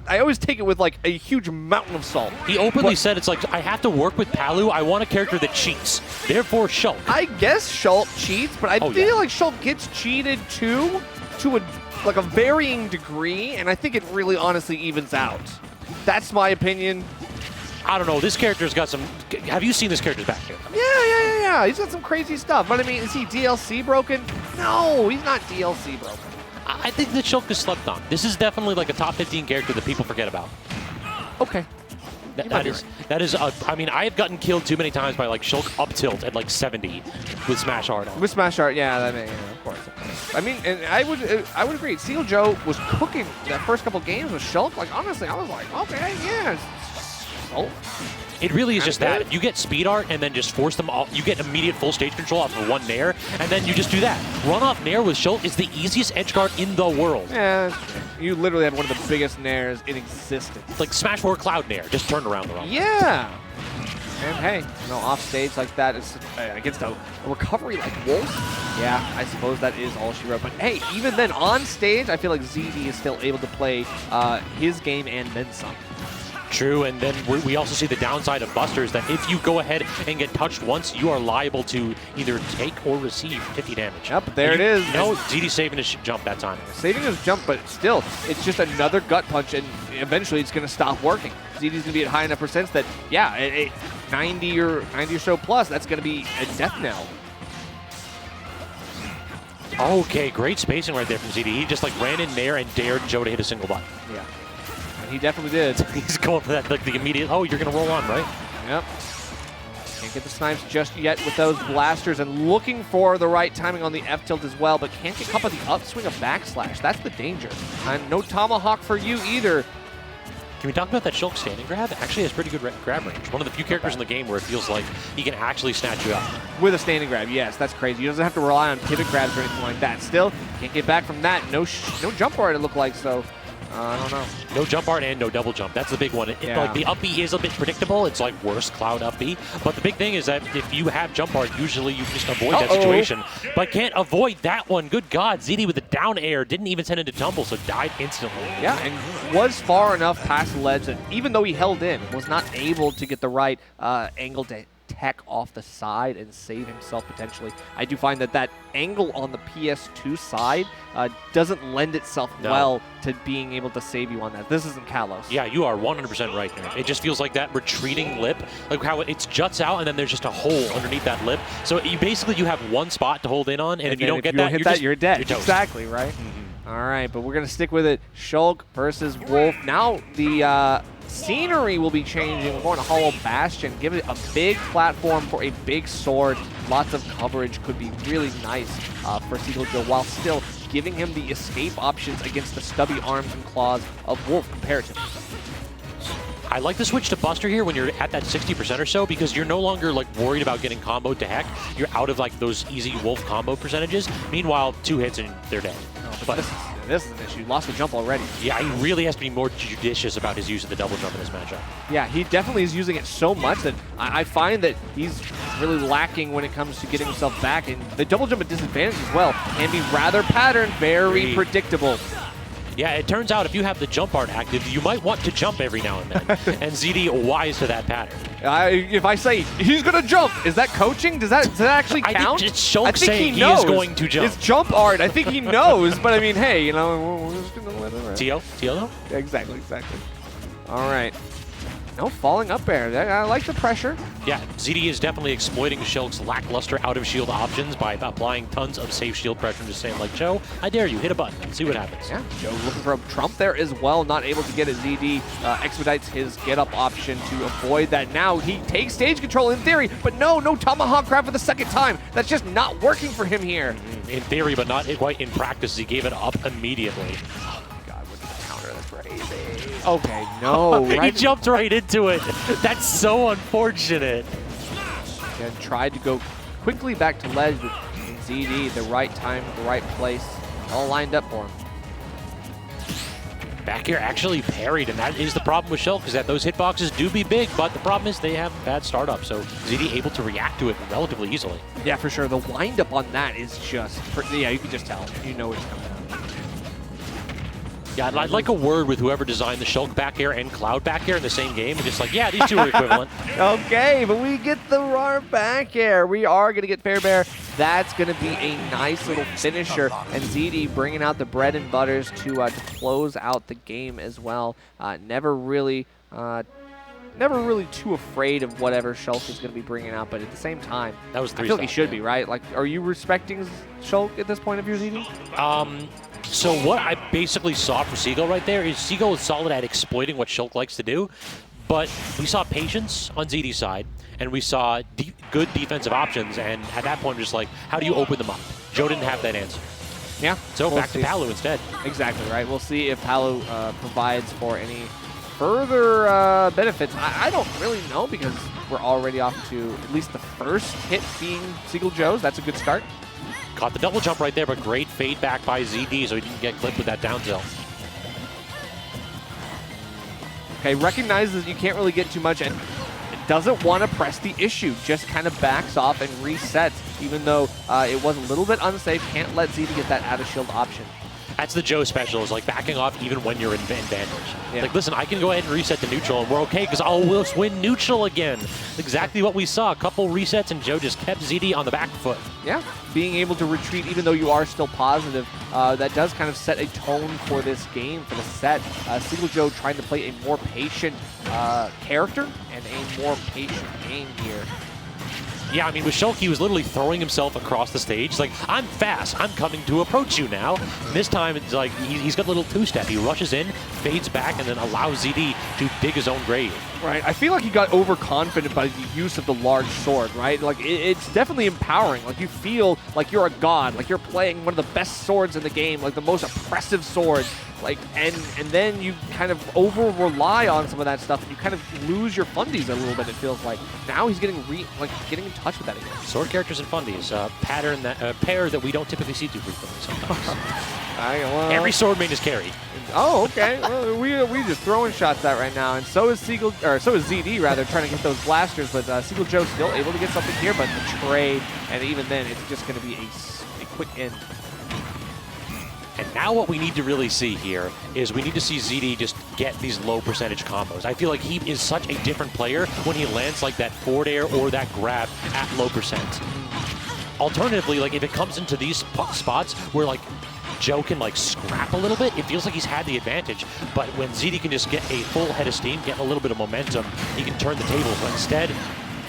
I always take it with like a huge mountain of salt. He openly said it's like, I have to work with Palu. I want a character that cheats. Therefore, Shulk. I guess Shulk cheats, but I feel like Shulk gets cheated too, to a varying degree, and I think it really honestly evens out. That's my opinion. I don't know. This character's got some. Have you seen this character's back here? Yeah. He's got some crazy stuff. But I mean, is he DLC broken? No, he's not DLC broken. I think that Shulk is slept on. This is definitely like a top 15 character that people forget about. Okay. That is. I mean, I have gotten killed too many times by like Shulk up tilt at like 70 with Smash Art on. With Smash Art, yeah, of course. I mean, and I would agree. Seagull Joe was cooking that first couple games with Shulk. Like honestly, I was like, okay, yeah. It really is just that. You get speed art and then just force them all. You get immediate full stage control off of one Nair, and then you just do that. Run off Nair with Shulk is the easiest edge guard in the world. Yeah, you literally have one of the biggest Nairs in existence. It's like Smash 4 Cloud Nair, just turned around the wrong way. Yeah. And hey, off stage like that is against a recovery like Wolf. Yeah, I suppose that is all she wrote. But hey, even then on stage, I feel like ZD is still able to play his game and then some. True, and then we also see the downside of Busters, that if you go ahead and get touched once, you are liable to either take or receive 50 damage. Yep, there it is. No, ZD saving his jump that time. Saving his jump, but still, it's just another gut punch, and eventually it's going to stop working. ZD's going to be at high enough percents that, yeah, 90 or so plus, that's going to be a death knell. Okay, great spacing right there from ZD. He just like ran in there and dared Joe to hit a single button. Yeah. He definitely did. He's going for that, like the immediate, oh, you're going to roll on, right? Yep. Can't get the snipes just yet with those blasters, and looking for the right timing on the F tilt as well, but can't get caught by the upswing of backslash. That's the danger. And no tomahawk for you either. Can we talk about that Shulk standing grab? It actually has pretty good grab range. One of the few characters in the game where it feels like he can actually snatch you up. With a standing grab, yes, that's crazy. He doesn't have to rely on pivot grabs or anything like that. Still, can't get back from that. No jump art, it looked like, so... I don't know. No jump art and no double jump. That's the big one. Like the up B is a bit predictable. It's like worst Cloud up B. But the big thing is that if you have jump art, usually you just avoid that situation. But can't avoid that one. Good God. ZD with the down air. Didn't even send it to tumble, so died instantly. Yeah, and was far enough past the ledge that even though he held in, was not able to get the right angle to tech off the side and save himself potentially. I do find that angle on the PS2 side doesn't lend itself well to being able to save you on that. This isn't Kalos. Yeah, you are 100% right there. It just feels like that retreating lip, like how it juts out and then there's just a hole underneath that lip. So you have one spot to hold in on, and if you don't get that, you're dead. You're toast. Exactly, right? All right, but we're going to stick with it. Shulk versus Wolf. Now the scenery will be changing. We're going to Hollow Bastion. Give it a big platform for a big sword. Lots of coverage could be really nice for Seagull Joe, while still giving him the escape options against the stubby arms and claws of Wolf comparatively. I like the switch to Buster here when you're at that 60% or so, because you're no longer like worried about getting comboed to heck. You're out of like those easy Wolf combo percentages. Meanwhile, 2 hits and they're dead. But this is an issue. Lost the jump already. Yeah, he really has to be more judicious about his use of the double jump in this matchup. Yeah, he definitely is using it so much that I find that he's really lacking when it comes to getting himself back. And the double jump at disadvantage as well can be rather patterned, very predictable. Yeah, it turns out if you have the jump art active, you might want to jump every now and then. And ZD wise to that pattern. If I say he's going to jump, is that coaching? Does that actually count? I think it's Shulk saying he is going to jump. It's jump art. I think he knows, but I mean, hey, we're just going to let it run. TL though? Yeah, exactly. All right. No falling up air. I like the pressure. Yeah, ZD is definitely exploiting Shulk's lackluster out-of-shield options by applying tons of safe shield pressure, just saying like, Joe, I dare you, hit a button and see what happens. Yeah, Joe looking for a trump there as well, not able to get a ZD. Expedites his get-up option to avoid that. Now he takes stage control in theory, but no tomahawk grab for the second time. That's just not working for him here. In theory, but not quite in practice. He gave it up immediately. Okay, no. He jumped right into it. That's so unfortunate. And tried to go quickly back to ledge with ZD, the right time, the right place, all lined up for him. Back here actually parried, and that is the problem with Shulk, is that those hitboxes do be big, but the problem is they have bad startup, so ZD able to react to it relatively easily. Yeah, for sure. The windup on that is just, yeah, you can just tell. You know it's coming out. Yeah, I'd like a word with whoever designed the Shulk back air and Cloud back air in the same game. And just like, yeah, these two are equivalent. Okay, but we get the raw back air. We are going to get Fair Bear. That's going to be a nice little finisher. And ZD bringing out the bread and butters to close out the game as well. Never really too afraid of whatever Shulk is going to be bringing out, but at the same time, that was 3 I feel like he should be, right? Like, are you respecting Shulk at this point of your ZD? So what I basically saw for Seagull right there is Seagull is solid at exploiting what Shulk likes to do, but we saw patience on ZD's side, and we saw good defensive options, and at that point, just like, how do you open them up? Joe didn't have that answer. Yeah. So we'll back to Palu instead. Exactly, right? We'll see if Palu provides for any further benefits. I don't really know because we're already off to at least the first hit being Seagull Joe's. That's a good start. Caught the double jump right there, but great fade back by ZD so he didn't get clipped with that down tilt. Okay, recognizes you can't really get too much and doesn't want to press the issue. Just kind of backs off and resets, even though it was a little bit unsafe. Can't let ZD get that out of shield option. That's the Joe special, is like backing off even when you're in advantage. Yeah. Like, listen, I can go ahead and reset to neutral, and we're okay because I'll win neutral again. Exactly what we saw. A couple resets, and Joe just kept ZD on the back foot. Yeah, being able to retreat even though you are still positive, that does kind of set a tone for this game, for the set. Seagull Joe trying to play a more patient character and a more patient game here. Yeah, I mean, with Shulk, he was literally throwing himself across the stage. Like, I'm fast. I'm coming to approach you now. And this time, it's like he's got a little two-step. He rushes in, fades back, and then allows ZD to dig his own grave. Right. I feel like he got overconfident by the use of the large sword, right? Like, it's definitely empowering. Like, you feel like you're a god. Like, you're playing one of the best swords in the game, like the most oppressive sword. Like, and then you kind of over-rely on some of that stuff, and you kind of lose your fundies a little bit, it feels like. Now he's getting getting in touch with that again. Sword characters and fundies, pair that we don't typically see too frequently sometimes. Every sword main is carried. Oh, okay. Well, we just throwing shots out right now, and so is ZD rather, trying to get those blasters, but Seagull Joe still able to get something here, but the trade, and even then, it's just going to be a quick end. And now what we need to really see here is we need to see ZD just get these low percentage combos. I feel like he is such a different player when he lands like that forward air or that grab at low percent. Alternatively, like if it comes into these spots where like Joe can like scrap a little bit, it feels like he's had the advantage. But when ZD can just get a full head of steam, get a little bit of momentum, he can turn the table. But instead,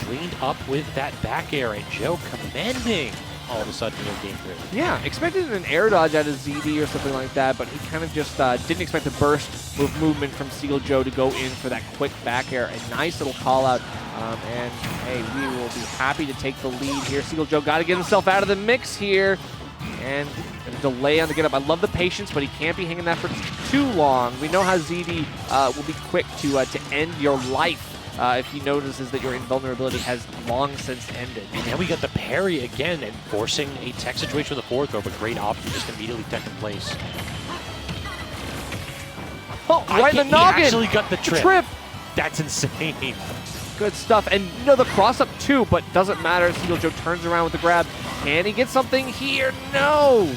cleaned up with that back air, and Joe commanding all of a sudden in game 3. Yeah, expected an air dodge out of ZD or something like that, but he kind of just didn't expect the burst movement from Seagull Joe to go in for that quick back air. A nice little call out, and hey, we will be happy to take the lead here. Seagull Joe got to get himself out of the mix here, and a delay on the get up. I love the patience, but he can't be hanging that for too long. We know how ZD will be quick to end your life. If he notices that your invulnerability has long since ended. And then we got the parry again and forcing a tech situation with the forward throw, but great option just immediately tech in place. Oh, right in the noggin! He actually got the trip. That's insane. Good stuff. And you know, the cross up too, but doesn't matter. Seagull Joe turns around with the grab. Can he get something here? No!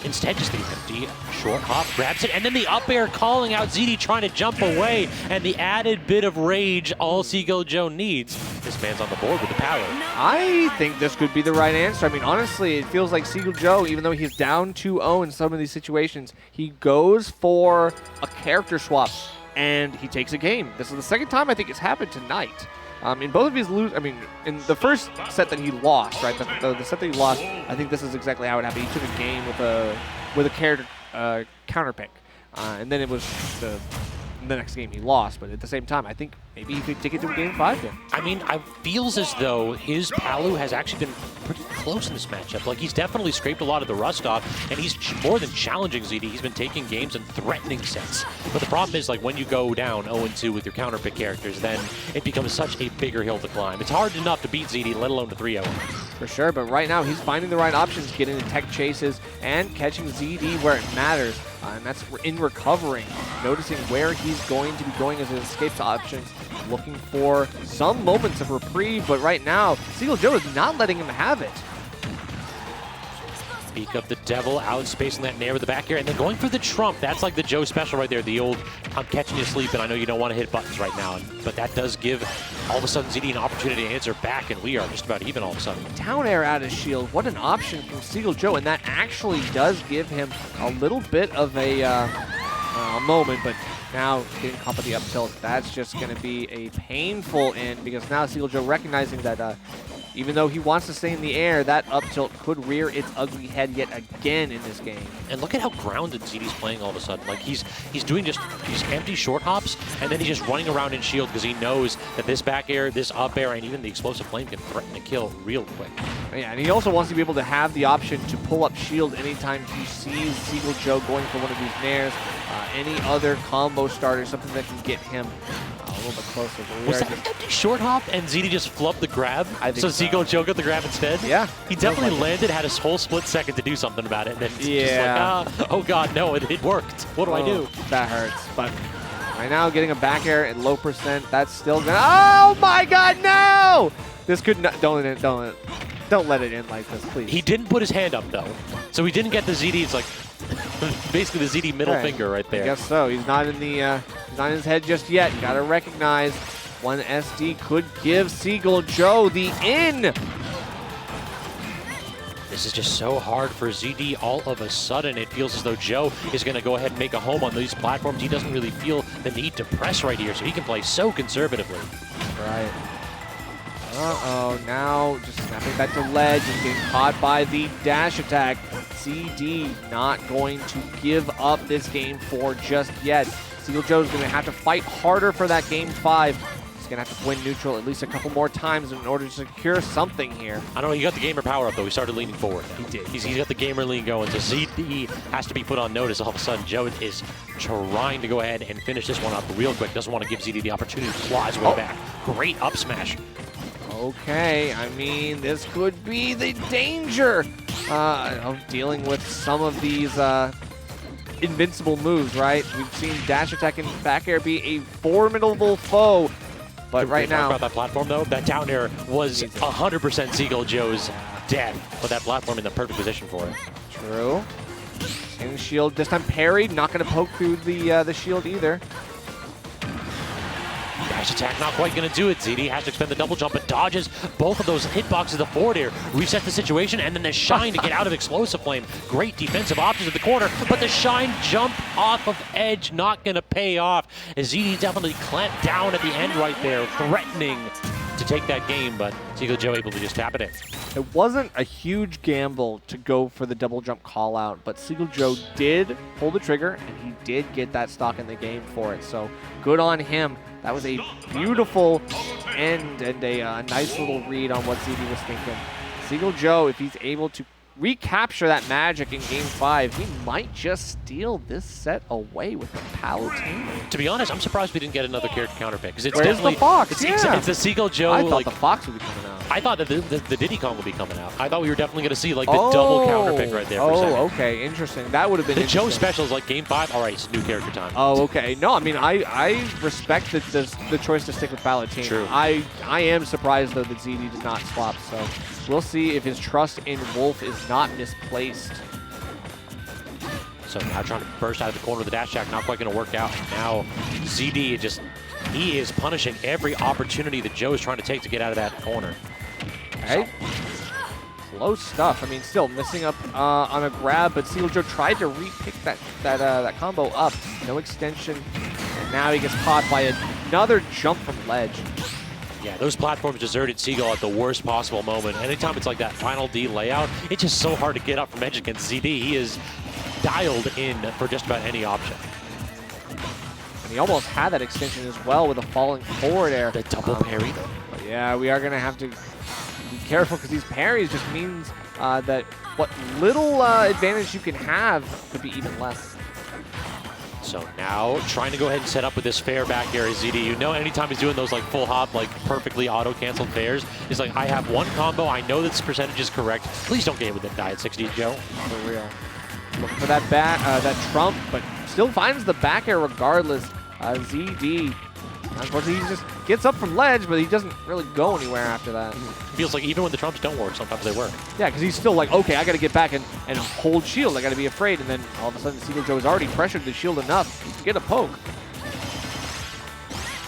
Instead, just the empty short hop, grabs it, and then the up air calling out ZD trying to jump away, and the added bit of rage all Seagull Joe needs. This man's on the board with the power. I think this could be the right answer. I mean, honestly, it feels like Seagull Joe, even though he's down 2-0 in some of these situations, he goes for a character swap, and he takes a game. This is the second time I think it's happened tonight. In both of his in the first set that he lost, right? The set that he lost, I think this is exactly how it happened. He took a game with a character counterpick, and then it was the next game he lost. But at the same time, I think maybe he could take it to a game 5 then. I mean, it feels as though his Palu has actually been pretty close in this matchup. Like, he's definitely scraped a lot of the rust off, and he's more than challenging ZD. He's been taking games and threatening sets. But the problem is, like, when you go down 0-2 with your counterpick characters, then it becomes such a bigger hill to climb. It's hard enough to beat ZD, let alone to 3-0. For sure, but right now he's finding the right options, getting the tech chases, and catching ZD where it matters. And that's in recovering, noticing where he's going to be going as his escapes options, looking for some moments of reprieve, but right now, Seagull Joe is not letting him have it. Speak of the devil, out spacing that nair with the back air, and then going for the trump. That's like the Joe special right there, the old, I'm catching you sleeping, I know you don't want to hit buttons right now. But that does give, all of a sudden, ZD an opportunity to answer back, and we are just about even all of a sudden. Down air out of shield, what an option from Seagull Joe, and that actually does give him a little bit of a moment, but now getting caught by the up tilt, that's just going to be a painful end, because now Seagull Joe recognizing that even though he wants to stay in the air, that up tilt could rear its ugly head yet again in this game. And look at how grounded ZD's playing all of a sudden. Like he's doing just these empty short hops, and then he's just running around in shield because he knows that this back air, this up air, and even the explosive flame can threaten to kill real quick. Yeah, and he also wants to be able to have the option to pull up shield anytime he sees Seagull Joe going for one of these nairs, any other combo starter, something that can get him a little bit closer. Was that an empty short hop and ZD just flubbed the grab? I think so Seagull Joe got the grab instead? Yeah. He definitely landed, had a whole split second to do something about it, and then yeah. just like, oh god, no, it worked. What do I do? That hurts, but right now getting a back air at low percent, that's still gonna, oh my god, no! This could not, don't let it end like this, please. He didn't put his hand up though, so he didn't get the ZD. It's like basically the ZD middle finger right there. I guess so. He's not in the he's not in his head just yet. You gotta recognize one SD could give Seagull Joe the in. This is just so hard for ZD. All of a sudden, it feels as though Joe is going to go ahead and make a home on these platforms. He doesn't really feel the need to press right here, so he can play so conservatively. Right. Uh-oh, now just snapping back to ledge and getting caught by the dash attack. ZD not going to give up this game 4 just yet. Seagull Joe's going to have to fight harder for that game 5. He's going to have to win neutral at least a couple more times in order to secure something here. I don't know, he got the gamer power up though. He started leaning forward. He did. He's got the gamer lean going, so ZD has to be put on notice. All of a sudden, Joe is trying to go ahead and finish this one up real quick. Doesn't want to give ZD the opportunity to claw his way back. Great up smash. Okay, I mean, this could be the danger of dealing with some of these invincible moves, right? We've seen dash attack and back air be a formidable foe, but right now... Talk about that platform, though. That down air was 100% Seagull Joe's death, but that platform in the perfect position for it. True. And shield this time parried, not going to poke through the shield either. Dash attack not quite going to do it. ZD has to expend the double jump, but dodges both of those hitboxes, the forward air, reset the situation, and then the shine to get out of explosive flame. Great defensive options at the corner, but the shine jump off of edge not going to pay off. ZD definitely clamped down at the end right there, threatening to take that game, but Seagull Joe able to just tap it in. It wasn't a huge gamble to go for the double jump call out, but Seagull Joe did pull the trigger, and he did get that stock in the game for it. So good on him. That was a beautiful end and a nice little read on what ZD was thinking. Seagull Joe, if he's able to recapture that magic in Game 5, he might just steal this set away with the Palutena. To be honest, I'm surprised we didn't get another character counterpick, because it's Where's definitely the Fox? It's the Seagull Joe. I thought the Fox would be coming out. I thought that the Diddy Kong would be coming out. I thought we were definitely going to see like the double counterpick right there for a second. Oh, okay, interesting. That would have been the Joe special is like Game 5. All right, it's new character time. Oh, okay. No, I mean, I respect the choice to stick with Palutena. True. I am surprised, though, that ZD did not swap, so we'll see if his trust in Wolf is not misplaced. So now trying to burst out of the corner of the dash attack, not quite going to work out. Now ZD he is punishing every opportunity that Joe is trying to take to get out of that corner. Okay. Close stuff. I mean, still missing up on a grab, but Seagull Joe tried to re-pick that combo up. No extension, and now he gets caught by another jump from ledge. Yeah, those platforms deserted Seagull at the worst possible moment. Anytime it's like that final D layout, it's just so hard to get up from edge against ZD. He is dialed in for just about any option. And he almost had that extension as well with a falling forward air. The double parry. But yeah, we are going to have to be careful, because these parries just means that what little advantage you can have could be even less. So now trying to go ahead and set up with this fair back air is ZD. You know, anytime he's doing those like full hop, like perfectly auto-canceled fairs, he's like, I have one combo, I know this percentage is correct. Please don't game with it, die at 60, Joe. For real. Looking for that trump, but still finds the back air regardless. ZD Unfortunately, he just gets up from ledge, but he doesn't really go anywhere after that. Feels like even when the trumps don't work, sometimes they work. Yeah, because he's still like, okay, I got to get back and hold shield. I got to be afraid. And then all of a sudden, Seagull Joe has already pressured the shield enough to get a poke.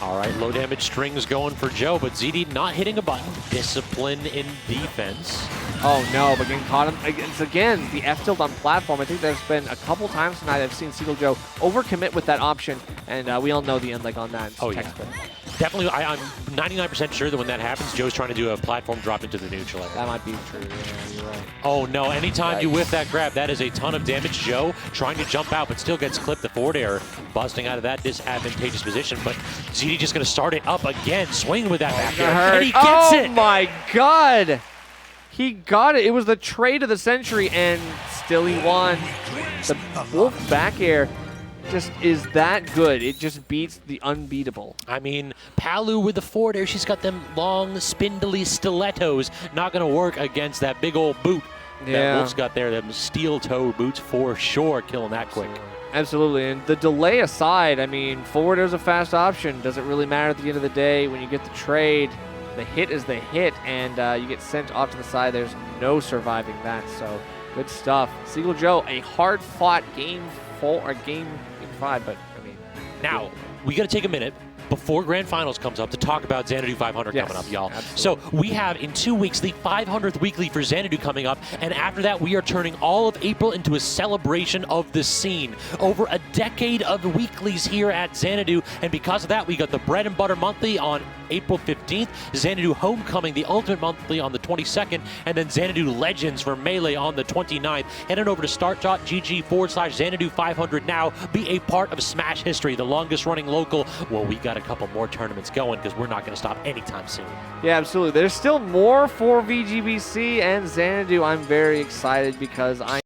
All right, low damage strings going for Joe, but ZD not hitting a button. Discipline in defense. Oh no, but getting caught him. It's again the F tilt on platform. I think there's been a couple times tonight I've seen Seagull Joe overcommit with that option, and we all know the end leg on that. Oh yeah. Definitely, I'm 99% sure that when that happens, Joe's trying to do a platform drop into the neutral. That might be true, yeah, you're right. Oh no, anytime you whiff that grab, that is a ton of damage. Joe trying to jump out, but still gets clipped. The forward air busting out of that disadvantageous position, but ZD just gonna start it up again, swinging with that back air, and he gets it! Oh my god! He got it. It was the trade of the century, and still he won. The Wolf back air just is that good. It just beats the unbeatable. I mean, Palu with the forward air, she's got them long, spindly stilettos. Not going to work against that big old boot that Wolf's got there. Them steel toe boots for sure, killing that quick. Absolutely, and the delay aside, I mean, forward air is a fast option. Doesn't really matter at the end of the day when you get the trade. The hit is the hit, and you get sent off to the side. There's no surviving that, so good stuff. Seagull Joe, a hard-fought game 4 or game 5, but I mean. Now, we got to take a minute before Grand Finals comes up to talk about Xanadu 500 coming up, y'all. So we have in 2 weeks the 500th weekly for Xanadu coming up, and after that we are turning all of April into a celebration of the scene. Over a decade of weeklies here at Xanadu, and because of that we got the Bread and Butter Monthly on April 15th, Xanadu Homecoming, the Ultimate Monthly on the 22nd, and then Xanadu Legends for Melee on the 29th. Head on over to start.gg/Xanadu 500 now. Be a part of Smash history, the longest running local. Well, we got a couple more tournaments going because we're not going to stop anytime soon. Yeah, absolutely. There's still more for VGBC and Xanadu. I'm very excited because I